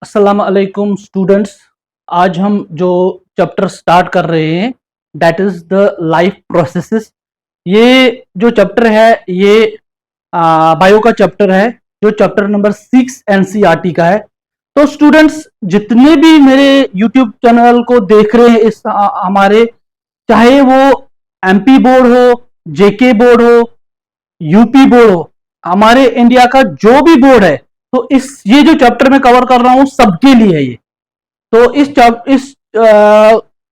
अस्सलाम अलैकुम स्टूडेंट्स। आज हम जो चैप्टर स्टार्ट कर रहे हैं that is the life processes. ये जो चैप्टर है ये बायो का चैप्टर है, जो चैप्टर नंबर 6 एनसीईआरटी का है। तो स्टूडेंट्स जितने भी मेरे यूट्यूब चैनल को देख रहे हैं इस हमारे, चाहे वो एमपी बोर्ड हो, जेके बोर्ड हो, यूपी बोर्ड हो, हमारे इंडिया का जो भी बोर्ड है, तो इस ये जो चैप्टर मैं कवर कर रहा हूं सबके लिए है ये। तो इस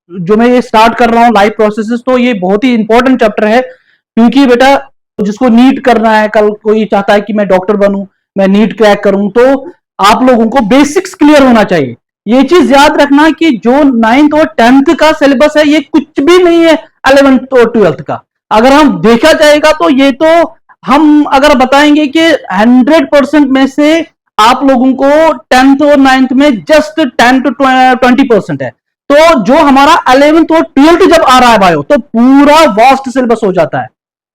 जो मैं ये स्टार्ट कर रहा हूँ लाइफ प्रोसेसेस, तो ये बहुत ही इंपॉर्टेंट चैप्टर है, क्योंकि बेटा जिसको नीट करना है, कल कोई चाहता है कि मैं डॉक्टर बनूं, मैं नीट क्रैक करूं, तो आप लोगों को बेसिक्स क्लियर होना चाहिए। ये चीज याद रखना कि जो 9th और 10th का सिलेबस है ये कुछ भी नहीं है 11th और 12th का। अगर हम देखा जाएगा तो ये तो हम अगर बताएंगे कि 100% में से आप लोगों को 10th और 9th में जस्ट 10 to 20% है। तो जो हमारा 11th और 12th जब आ रहा है बायो, तो पूरा वास्ट सिलेबस हो जाता है।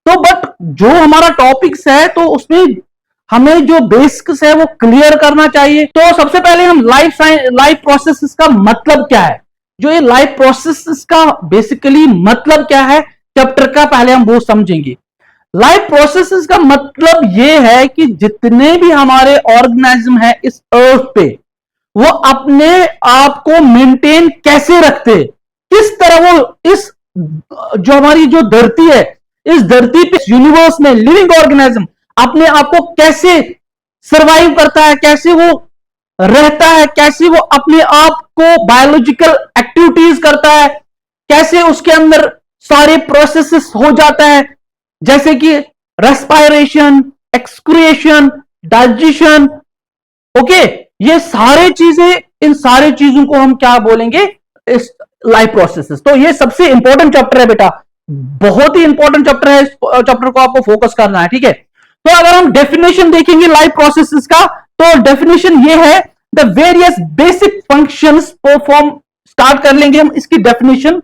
तो बट जो हमारा टॉपिक्स है तो उसमें हमें जो बेसिक्स है वो क्लियर करना चाहिए। तो सबसे पहले हम लाइफ प्रोसेस का मतलब क्या है, जो ये लाइफ प्रोसेस का बेसिकली मतलब क्या है, चैप्टर का पहले हम वो समझेंगे। लाइफ प्रोसेसेस का मतलब ये है कि जितने भी हमारे ऑर्गेनिज्म है इस अर्थ पे, वो अपने आप को मेंटेन कैसे रखते, किस तरह वो इस जो हमारी जो धरती है, इस धरती पे यूनिवर्स में लिविंग ऑर्गेनिज्म अपने आप को कैसे सरवाइव करता है, कैसे वो रहता है, कैसे वो अपने आप को बायोलॉजिकल एक्टिविटीज करता है, कैसे उसके अंदर सारे प्रोसेसेस हो जाता है, जैसे कि रेस्पायरेशन, एक्सक्रिएशन, डाइजेशन। ओके, ये सारे चीजें, इन सारे चीजों को हम क्या बोलेंगे, इस लाइफ प्रोसेसेस। तो ये सबसे इंपॉर्टेंट चैप्टर है बेटा, बहुत ही इंपॉर्टेंट चैप्टर है। इस चैप्टर को आपको फोकस करना है, ठीक है। तो अगर हम डेफिनेशन देखेंगे लाइफ प्रोसेसेस का, तो डेफिनेशन ये है, the various basic functions perform. Start कर लेंगे हम इसकी डेफिनेशन।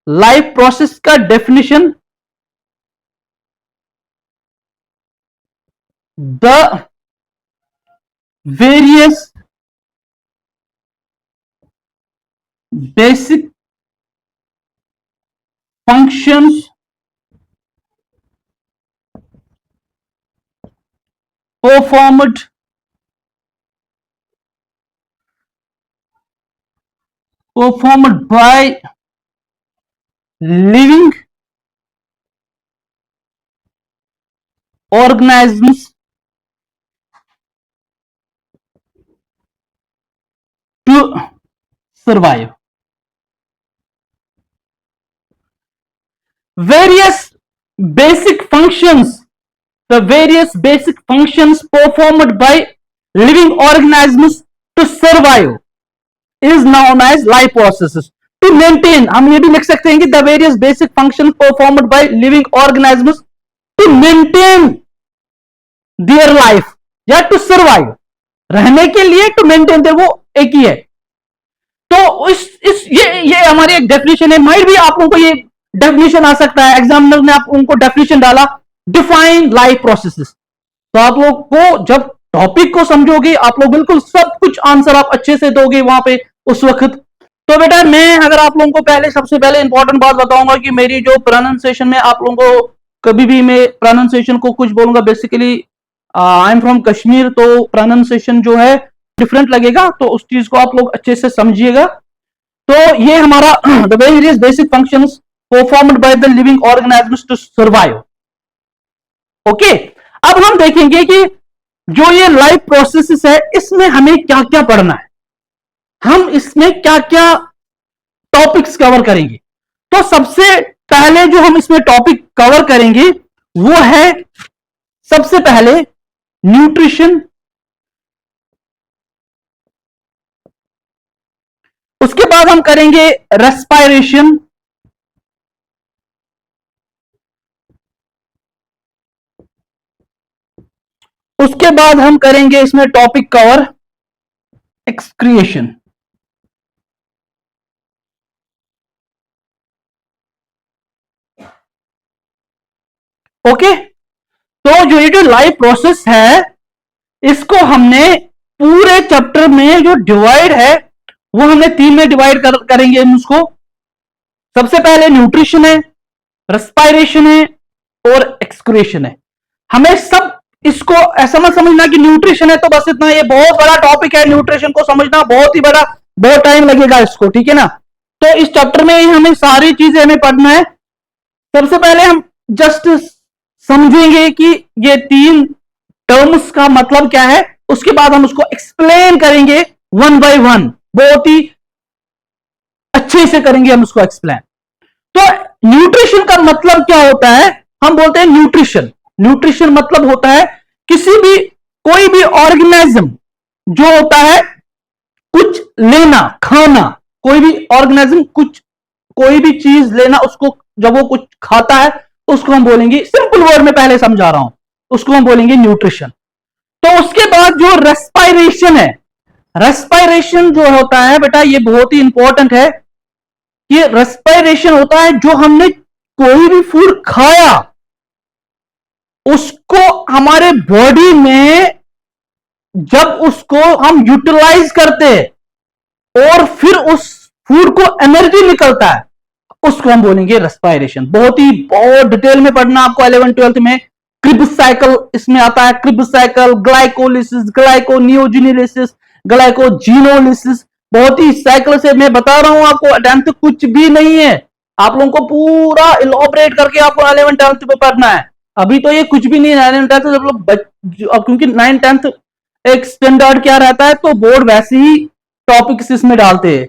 लाइफ प्रोसेस का definition, the various basic functions performed by living organisms to survive. Various basic functions, the various basic functions performed by living organisms to survive is known as life processes. To maintain, हम ये भी लिख सकते हैं कि the various basic functions performed by living organisms to maintain their life या to survive, रहने के लिए, to maintain their, वो एक ही है। तो इस ये हमारी एक डेफिनेशन है। माइट भी आप लोगों को ये डेफिनेशन आ सकता है, एग्जामिनर ने आप उनको डेफिनेशन डाला, डिफाइन लाइफ प्रोसेसेस। तो आप लोग को जब टॉपिक को समझोगे, आप लोग बिल्कुल सब कुछ आंसर आप अच्छे से दोगे वहां पे उस वक्त। तो बेटा मैं अगर आप लोगों को पहले सबसे पहले इंपॉर्टेंट बात बताऊंगा कि मेरी जो प्रोनाउंसिएशन में आप लोगों को कभी भी मैं प्रोनाउंसिएशन को कुछ बोलूंगा, basically I am from Kashmir, तो प्रोनाउंसिएशन जो है डिफरेंट लगेगा, तो उस चीज को आप लोग अच्छे से समझिएगा। तो ये हमारा the various basic functions performed by the living organisms to survive. Okay, अब हम देखेंगे कि जो ये लाइफ प्रोसेसेस है इसमें हमें क्या क्या पढ़ना है, हम इसमें क्या क्या टॉपिक्स कवर करेंगे। तो सबसे पहले जो हम इसमें टॉपिक कवर करेंगे वो है सबसे पहले न्यूट्रिशन, उसके बाद हम करेंगे रेस्पायरेशन, उसके बाद हम करेंगे इसमें टॉपिक कवर एक्सक्रिएशन। ओके, तो जो ये जो लाइफ प्रोसेस है इसको हमने पूरे चैप्टर में जो डिवाइड है वो हमने 3 में डिवाइड करेंगे हम उसको। सबसे पहले न्यूट्रिशन है, रेस्पिरेशन है और एक्सक्रीशन है। हमें सब इसको ऐसा मत समझना कि न्यूट्रिशन है तो बस इतना, ये बहुत बड़ा टॉपिक है, न्यूट्रिशन को समझना बहुत ही बड़ा, बहुत टाइम लगेगा इसको, ठीक है ना। तो इस चैप्टर में हमें सारी चीजें हमें पढ़ना है। सबसे पहले हम जस्ट समझेंगे कि ये 3 टर्म्स का मतलब क्या है, उसके बाद हम उसको एक्सप्लेन करेंगे वन बाय वन, बहुत ही अच्छे से करेंगे हम उसको एक्सप्लेन। तो न्यूट्रिशन का मतलब क्या होता है, हम बोलते हैं न्यूट्रिशन। न्यूट्रिशन मतलब होता है किसी भी, कोई भी ऑर्गेनिज्म जो होता है कुछ लेना, खाना, कोई भी ऑर्गेनिज्म कुछ, कोई भी चीज लेना, उसको जब वो कुछ खाता है उसको हम बोलेंगे, सिंपल वर्ड में पहले समझा रहा हूं, उसको हम बोलेंगे न्यूट्रिशन। तो उसके बाद जो रेस्पिरेशन है, रेस्पिरेशन जो होता है बेटा ये बहुत ही इंपॉर्टेंट है। ये रेस्पिरेशन होता है जो हमने कोई भी फूड खाया उसको हमारे बॉडी में जब उसको हम यूटिलाइज करते हैं और फिर उस फूड को एनर्जी निकलता है, उसको हम बोलेंगे रेस्पिरेशन। बहुत डिटेल में पढ़ना आपको 11th 12th में। क्रिब्स साइकिल इसमें आता है, क्रिब्स साइकिल, ग्लाइकोलिसिस, ग्लाइकोनियोजिनेलिसिस, ग्लाइकोजिनोलिसिस, बहुत ही साइकिल से मैं बता रहा हूं आपको, टेंथ कुछ भी नहीं है, आप लोगों को पूरा इलॉबरेट करके आपको 11th 12th पे पढ़ना है। अभी तो ये कुछ भी नहीं है 11th 12th, जब लोग क्योंकि 9th 10th एक स्टैंडर्ड क्या रहता है तो बोर्ड वैसे ही टॉपिक्स इसमें डालते हैं,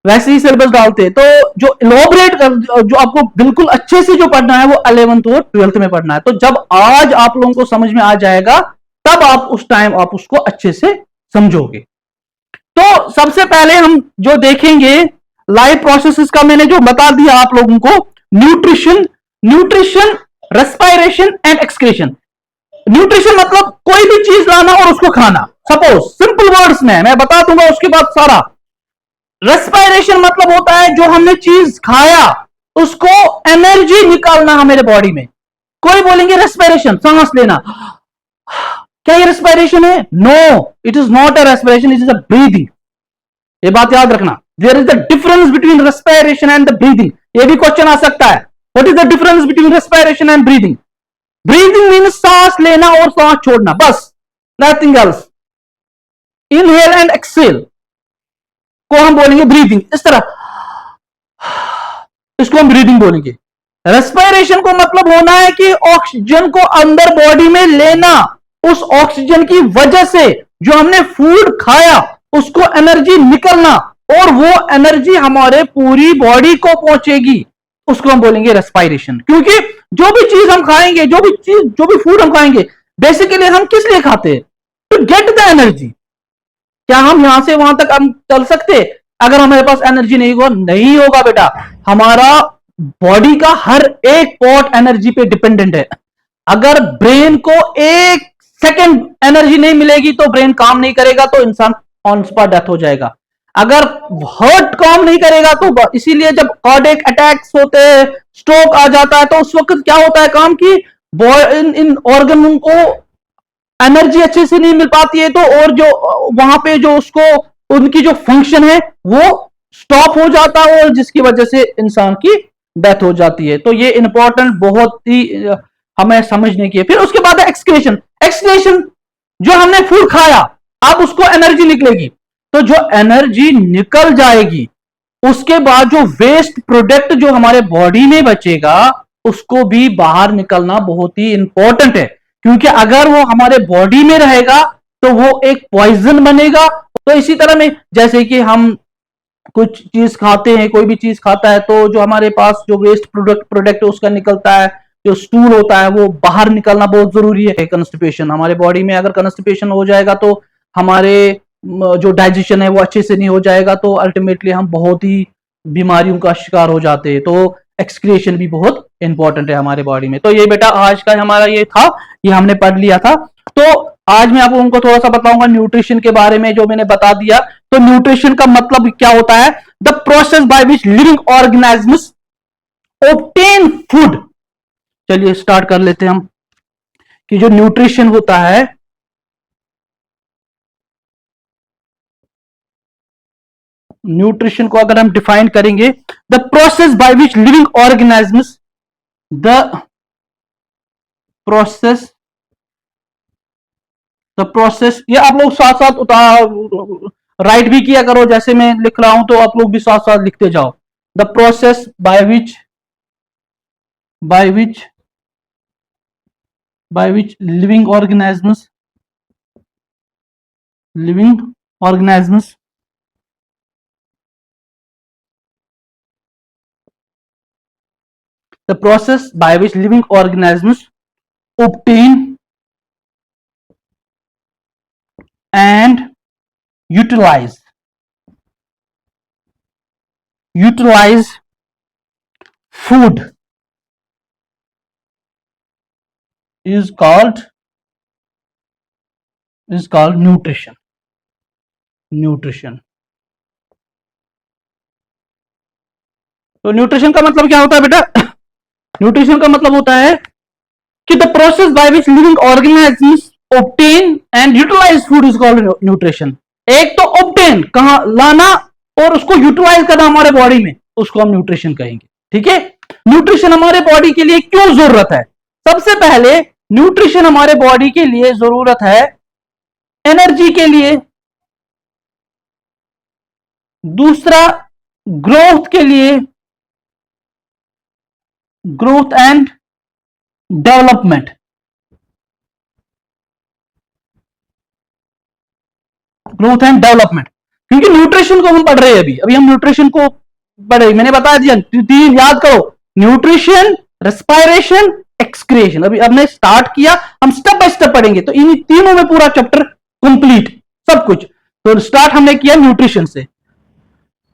वैसे ही सिलेबस डालते हैं। तो जो इलॉबरेट कर, जो आपको बिल्कुल अच्छे से जो पढ़ना है वो 11th और 12th में पढ़ना है। तो जब आज आप लोगों को समझ में आ जाएगा तब आप उस टाइम आप उसको अच्छे से समझोगे। तो सबसे पहले हम जो देखेंगे लाइफ प्रोसेसेस का, मैंने जो बता दिया आप लोगों को, nutrition, nutrition, respiration and excretion. Nutrition मतलब कोई भी चीज लाना और उसको खाना, सपोज सिंपल वर्ड्स में मैं बता दूंगा उसके बाद सारा। रेस्पिरेशन मतलब होता है जो हमने चीज खाया उसको एनर्जी निकालना हमारे बॉडी में। कोई बोलेंगे रेस्पिरेशन सांस लेना, क्या ये रेस्पिरेशन है? No, it is not a respiration, it is a breathing. ये बात याद रखना, there is the difference between respiration and the breathing. ये भी क्वेश्चन आ सकता है, what is the difference between respiration and breathing? Breathing means सांस लेना और सांस छोड़ना, बस, nothing else. Inhale and exhale को हम बोलेंगे ब्रीदिंग, इस तरह, इसको हम ब्रीदिंग बोलेंगे। रेस्पिरेशन को मतलब होना है कि ऑक्सीजन को अंदर बॉडी में लेना, उस ऑक्सीजन की वजह से जो हमने फूड खाया उसको एनर्जी निकलना और वो एनर्जी हमारे पूरी बॉडी को पहुंचेगी, उसको हम बोलेंगे रेस्पिरेशन। क्योंकि जो भी चीज हम खाएंगे, जो भी फूड हम खाएंगे, बेसिकली हम किस लिए खाते हैं? To get the energy. क्या हम यहां से वहां तक हम चल सकते अगर हमारे पास एनर्जी नहीं होगा? नहीं होगा बेटा। हमारा बॉडी का हर एक पार्ट एनर्जी पे डिपेंडेंट है। अगर ब्रेन को एक सेकंड एनर्जी नहीं मिलेगी तो ब्रेन काम नहीं करेगा, तो इंसान ऑन स्पॉट डेथ हो जाएगा। अगर हार्ट काम नहीं करेगा तो, इसीलिए जब कार्डियक अटैक्स होते हैं, स्ट्रोक आ जाता है, तो उस वक्त क्या होता है काम की इन ऑर्गनों को एनर्जी अच्छे से नहीं मिल पाती है, तो और जो वहां पे जो उसको उनकी जो फंक्शन है वो स्टॉप हो जाता है और जिसकी वजह से इंसान की डेथ हो जाती है। तो ये इंपॉर्टेंट बहुत ही हमें समझने की है। फिर उसके बाद है एक्सक्रीशन। एक्सक्रीशन, जो हमने फूड खाया अब उसको एनर्जी निकलेगी, तो जो एनर्जी निकल जाएगी उसके बाद जो वेस्ट प्रोडक्ट जो हमारे बॉडी में बचेगा उसको भी बाहर निकलना बहुत ही इंपॉर्टेंट है। क्योंकि अगर वो हमारे बॉडी में रहेगा तो वो एक पॉइजन बनेगा। तो इसी तरह में जैसे कि हम कुछ चीज खाते हैं, कोई भी चीज खाता है तो जो हमारे पास जो वेस्ट प्रोडक्ट उसका निकलता है, जो स्टूल होता है वो बाहर निकलना बहुत जरूरी है। कंस्टिपेशन, हमारे बॉडी में अगर कंस्टिपेशन हो जाएगा तो हमारे जो डाइजेशन है वो अच्छे से नहीं हो जाएगा, तो अल्टीमेटली हम बहुत ही बीमारियों का शिकार हो जाते हैं। तो एक्सक्रीशन भी बहुत इंपॉर्टेंट है हमारे बॉडी में। तो ये बेटा आज का हमारा ये था, ये हमने पढ़ लिया था। तो आज मैं आप लोगों को थोड़ा सा बताऊंगा न्यूट्रिशन के बारे में, जो मैंने बता दिया। तो न्यूट्रिशन का मतलब क्या होता है? The process by which living organisms obtain food. चलिए स्टार्ट कर लेते हैं हम कि जो न्यूट्रिशन होता है न्यूट्रिशन को अगर हम डिफाइन करेंगे, the process by which living organisms, the process, the process, ये आप लोग साथ साथ राइट भी किया करो, जैसे मैं लिख रहा हूं तो आप लोग भी साथ साथ लिखते जाओ। The process by which living organisms the process by which living organisms obtain and utilize food is called nutrition. तो न्यूट्रिशन का मतलब क्या होता है बेटा? न्यूट्रिशन का मतलब होता है कि the process by which living organisms obtain and utilize food is called nutrition. एक तो ऑब्टेन, कहां लाना, और उसको यूटिलाइज करना हमारे बॉडी में, उसको हम न्यूट्रिशन कहेंगे। ठीक है, न्यूट्रिशन हमारे बॉडी के लिए क्यों जरूरत है? सबसे पहले न्यूट्रिशन हमारे बॉडी के लिए जरूरत है एनर्जी के लिए, दूसरा ग्रोथ के लिए, ग्रोथ एंड डेवलपमेंट, क्योंकि न्यूट्रिशन को हम पढ़ रहे हैं अभी हम न्यूट्रिशन को पढ़े, मैंने बता दिया तीन याद करो, न्यूट्रिशन, रेस्पिरेशन, एक्सक्रिएशन। अभी हमने स्टार्ट किया, हम स्टेप बाय स्टेप पढ़ेंगे, तो इन तीनों में पूरा चैप्टर कंप्लीट सब कुछ। तो स्टार्ट हमने किया न्यूट्रिशन से।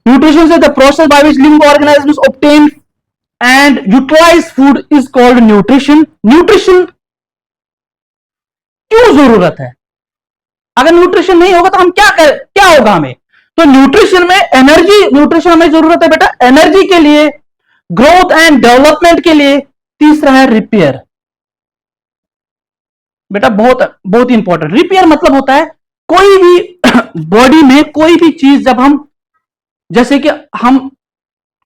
The process by which living organisms obtain and utilize food is called nutrition. Nutrition क्यों जरूरत है? अगर न्यूट्रिशन नहीं होगा तो हम क्या होगा हमें? तो न्यूट्रिशन में एनर्जी, न्यूट्रिशन हमें जरूरत है बेटा एनर्जी के लिए, ग्रोथ एंड डेवलपमेंट के लिए, तीसरा है रिपेयर। बेटा बहुत इंपॉर्टेंट। रिपेयर मतलब होता है कोई भी बॉडी में कोई भी चीज, जब हम, जैसे कि हम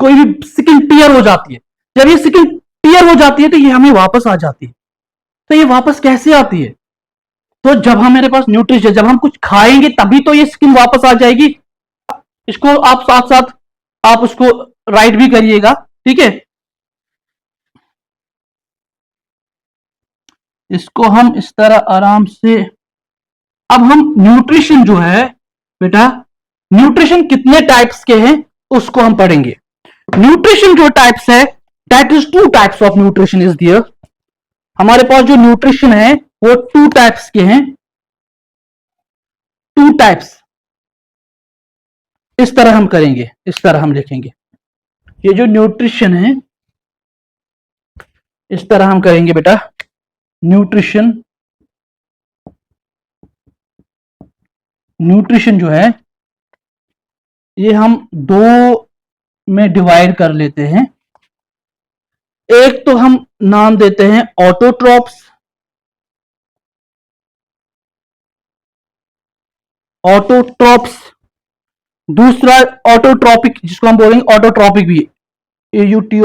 कोई भी स्किन टीयर हो जाती है, जब ये स्किन टीयर हो जाती है तो ये हमें वापस आ जाती है। तो ये वापस कैसे आती है? तो जब हमारे पास न्यूट्रिशन, जब हम कुछ खाएंगे तभी तो ये स्किन वापस आ जाएगी। इसको आप साथ साथ आप उसको राइट भी करिएगा। ठीक है, इसको हम इस तरह आराम से, अब हम न्यूट्रिशन जो है बेटा, न्यूट्रिशन कितने टाइप्स के हैं उसको हम पढ़ेंगे। न्यूट्रिशन जो टाइप्स है, that is 2 types of nutrition is there. हमारे पास जो न्यूट्रिशन है वो 2 टाइप्स के हैं, 2 टाइप्स। इस तरह हम करेंगे, इस तरह हम लिखेंगे, ये जो न्यूट्रिशन है इस तरह हम करेंगे बेटा। न्यूट्रिशन जो है ये हम 2 में डिवाइड कर लेते हैं। एक तो हम नाम देते हैं ऑटोट्रॉप्स, दूसरा ऑटोट्रॉपिक, जिसको हम बोलेंगे ऑटोट्रॉपिक भी, AUT,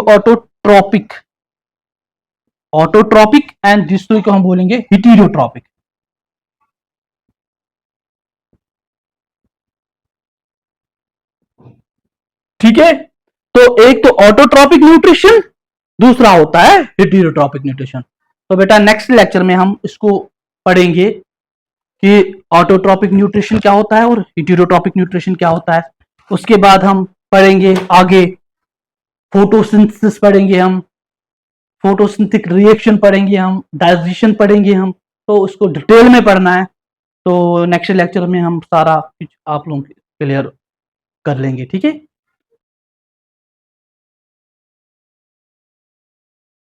ऑटोट्रॉपिक एंड दूसरे को हम बोलेंगे हेटेरोट्रॉपिक। ठीक है, तो एक तो ऑटोट्रॉपिक न्यूट्रिशन, दूसरा होता है हेटेरोट्रॉपिक न्यूट्रिशन। तो बेटा नेक्स्ट लेक्चर में हम इसको पढ़ेंगे कि ऑटोट्रॉपिक न्यूट्रिशन क्या होता है और हेटेरोट्रॉपिक न्यूट्रिशन क्या होता है। उसके बाद हम पढ़ेंगे आगे फोटोसिंथेसिस पढ़ेंगे, हम फोटोसिंथेटिक रिएक्शन पढ़ेंगे, हम डाइजेशन पढ़ेंगे, हम तो उसको डिटेल में पढ़ना है। तो नेक्स्ट लेक्चर में हम सारा कुछ आप लोगों क्लियर कर लेंगे। ठीक है।